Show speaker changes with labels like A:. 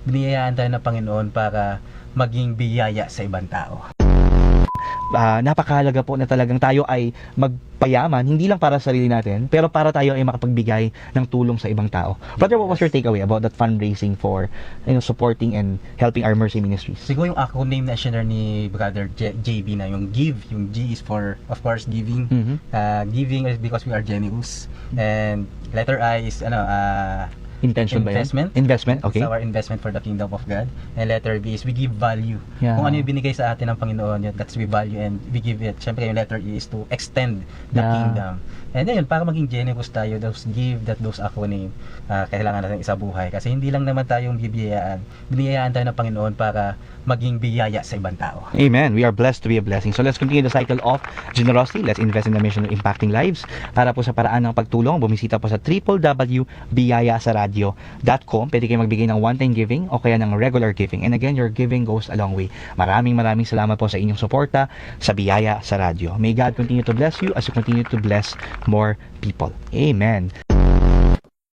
A: biniyayaan tayo ng Panginoon para maging biyaya sa ibang tao.
B: Napakahalaga po na talagang tayo ay magpayaman, hindi lang para sa sarili natin, pero para tayo ay makapagbigay ng tulong sa ibang tao. Brother, what was your takeaway about that fundraising for supporting and helping our Mercy Ministries?
A: Siguro yung acronym na share ni Brother JB na yung give, yung G is for, of course, giving. Giving is because we are generous. And letter I is
B: Intention investment, okay.
A: It's our investment for the kingdom of God. And letter B is we give value.
B: Yeah.
A: Kung ano yung binigay sa atin ng Panginoon, yun, that's we value and we give it. Siyempre yung letter E is to extend the kingdom. And then, para maging generous tayo, those give that those acronym, kailangan natin isa buhay. Kasi hindi lang naman tayong biniyayaan tayo ng Panginoon para maging biyaya sa ibang tao.
B: Amen. We are blessed to be a blessing. So let's continue the cycle of generosity. Let's invest in the mission of impacting lives. Para po sa paraan ng pagtulong, bumisita po sa www.biyayasaradio.com. Pwede kayo magbigay ng one-time giving o kaya ng regular giving. And again, your giving goes a long way. Maraming salamat po sa inyong suporta sa Biyaya sa Radyo. May God continue to bless you as you continue to bless more people. Amen.